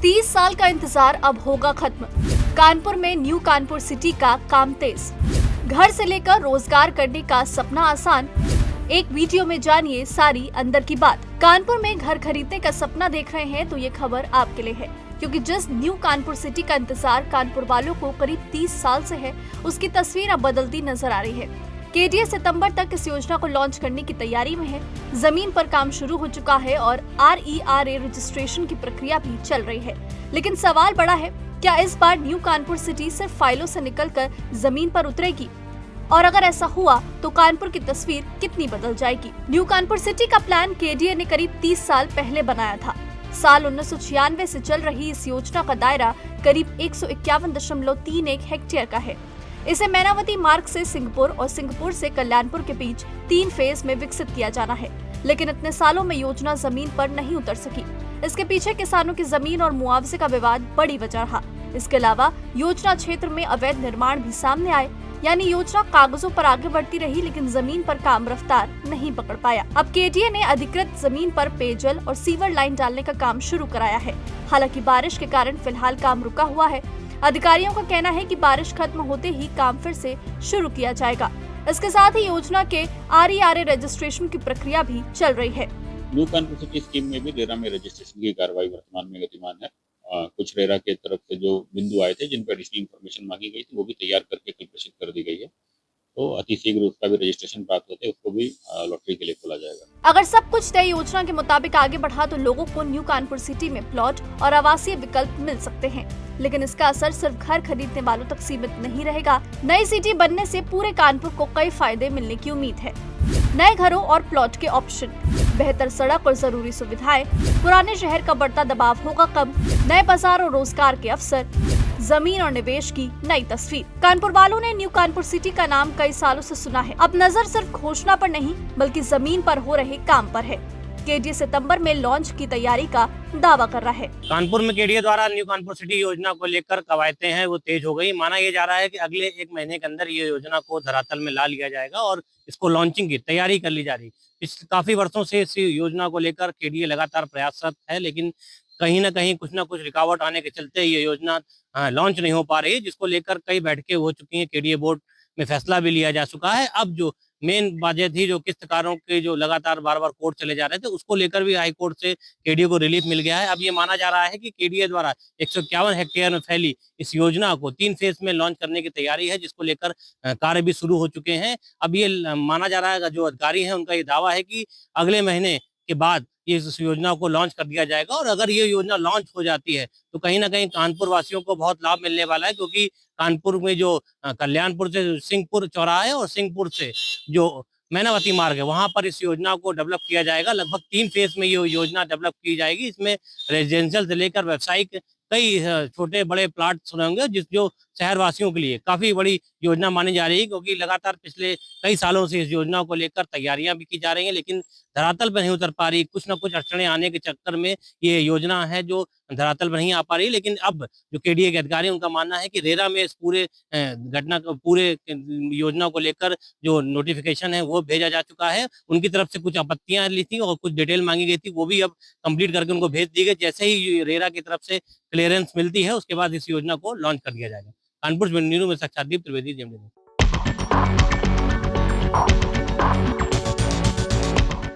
30 साल का इंतजार अब होगा खत्म। कानपुर में न्यू कानपुर सिटी का काम तेज। घर से लेकर रोजगार करने का सपना आसान। एक वीडियो में जानिए सारी अंदर की बात। कानपुर में घर खरीदने का सपना देख रहे हैं तो ये खबर आपके लिए है, क्योंकि जिस न्यू कानपुर सिटी का इंतजार कानपुर वालों को करीब 30 साल से है, उसकी तस्वीर अब बदलती नजर आ रही है। केडीए सितंबर तक इस योजना को लॉन्च करने की तैयारी में है। जमीन पर काम शुरू हो चुका है और RERA रजिस्ट्रेशन की प्रक्रिया भी चल रही है। लेकिन सवाल बड़ा है, क्या इस बार न्यू कानपुर सिटी सिर्फ फाइलों से निकलकर जमीन पर उतरेगी? और अगर ऐसा हुआ तो कानपुर की तस्वीर कितनी बदल जाएगी? न्यू कानपुर सिटी का प्लान केडीए ने करीब 30 साल पहले बनाया था। साल 1996 से चल रही इस योजना का दायरा करीब 151.31 हेक्टेयर का है। इसे मैनावती मार्ग से सिंहपुर और सिंहपुर से कल्याणपुर के बीच 3 फेज में विकसित किया जाना है। लेकिन इतने सालों में योजना जमीन पर नहीं उतर सकी। इसके पीछे किसानों की जमीन और मुआवजे का विवाद बड़ी वजह रहा। इसके अलावा योजना क्षेत्र में अवैध निर्माण भी सामने आए, यानी योजना कागजों पर आगे बढ़ती रही लेकिन जमीन पर काम रफ्तार नहीं पकड़ पाया। अब केडीए ने अधिकृत जमीन पर पेयजल और सीवर लाइन डालने का काम शुरू कराया है। हालांकि बारिश के कारण फिलहाल काम रुका हुआ है। अधिकारियों का कहना है कि बारिश खत्म होते ही काम फिर से शुरू किया जाएगा। इसके साथ ही योजना के RERA रजिस्ट्रेशन की प्रक्रिया भी चल रही है। न्यू कानपुर सिटी स्कीम में भी रेरा में रजिस्ट्रेशन की कार्रवाई वर्तमान में गतिमान है। कुछ रेरा के तरफ से जो बिंदु आए थे जिन पर एडिशनल इन्फॉर्मेशन मांगी गई थी वो भी तैयार करके कल प्रेषित कर दी गई है। तो अति शीघ्र उसका भी रजिस्ट्रेशन प्राप्त होते उसको भी लॉटरी के लिए खोला जाएगा। अगर सब कुछ तय योजना के मुताबिक आगे बढ़ा तो लोगों को न्यू कानपुर सिटी में प्लॉट और आवासीय विकल्प मिल सकते हैं। लेकिन इसका असर सिर्फ घर खरीदने वालों तक सीमित नहीं रहेगा। नई सिटी बनने से पूरे कानपुर को कई फायदे मिलने की उम्मीद है। नए घरों और प्लॉट के ऑप्शन, बेहतर सड़क और जरूरी सुविधाएं, पुराने शहर का बढ़ता दबाव होगा कम, नए बाजार और रोजगार के अवसर, जमीन और निवेश की नई तस्वीर। कानपुर वालों ने न्यू कानपुर सिटी का नाम कई सालों से सुना है। अब नजर सिर्फ घोषणा पर नहीं बल्कि जमीन पर हो रहे काम पर है। केडीए सितंबर में लॉन्च की तैयारी का दावा कर रहा है। कानपुर में केडीए द्वारा न्यू कानपुर सिटी योजना को लेकर कवायतें हैं वो तेज हो गई। माना यह जा रहा है कि अगले 1 महीने के अंदर ये योजना को धरातल में ला लिया जाएगा और इसको लॉन्चिंग की तैयारी कर ली जा रही। काफी वर्षों से इस योजना को लेकर केडीए लगातार प्रयासरत है, लेकिन कहीं ना कहीं कुछ ना कुछ रुकावट आने के चलते ये योजना लॉन्च नहीं हो पा रही है, जिसको लेकर कई बैठकें हो चुकी हैं। केडीए बोर्ड में फैसला भी लिया जा चुका है। अब जो मेन बातें थी, जो किस्तकारों के जो लगातार बार-बार कोर्ट चले जा रहे थे, उसको लेकर भी हाई कोर्ट से केडीए को रिलीफ मिल गया है। अब ये माना जा रहा है कि केडीए द्वारा 151 हेक्टेयर में फैली इस योजना को 3 फेज में लॉन्च करने की तैयारी है, जिसको लेकर कार्य भी शुरू हो चुके हैं। अब ये माना जा रहा है, जो अधिकारी हैं उनका ये दावा है कि अगले महीने के बाद ये इस योजना को लॉन्च कर दिया जाएगा। और अगर ये योजना लॉन्च हो जाती है तो कहीं ना कहीं कानपुर वासियों को बहुत लाभ मिलने वाला है, क्योंकि कानपुर में जो कल्याणपुर से सिंहपुर चौराहा है और सिंहपुर से जो मैनावती मार्ग है, वहां पर इस योजना को डेवलप किया जाएगा। लगभग 3 फेज में ये योजना डेवलप की जाएगी। इसमें रेजिडेंशियल से लेकर व्यावसायिक कई छोटे बड़े प्लाट होंगे, जो शहरवासियों के लिए काफी बड़ी योजना मानी जा रही है, क्योंकि लगातार पिछले कई सालों से इस योजना को लेकर तैयारियां भी की जा रही हैं, लेकिन धरातल पर नहीं उतर पा रही। कुछ ना कुछ अड़चने आने के चक्कर में ये योजना है जो धरातल पर नहीं आ पा रही। लेकिन अब जो केडीए के अधिकारी हैं उनका मानना है कि रेरा में इस पूरे घटना को, पूरे योजना को लेकर जो नोटिफिकेशन है वो भेजा जा चुका है। उनकी तरफ से कुछ आपत्तियां ली थी और कुछ डिटेल मांगी गई थी, वो भी अब कंप्लीट करके उनको भेज दी गई। जैसे ही रेरा की तरफ से क्लियरेंस मिलती है उसके बाद इस योजना को लॉन्च कर दिया जाएगा। कानपुर से न्यूज़ में साक्षात्दीप त्रिवेदी, जेएमडी।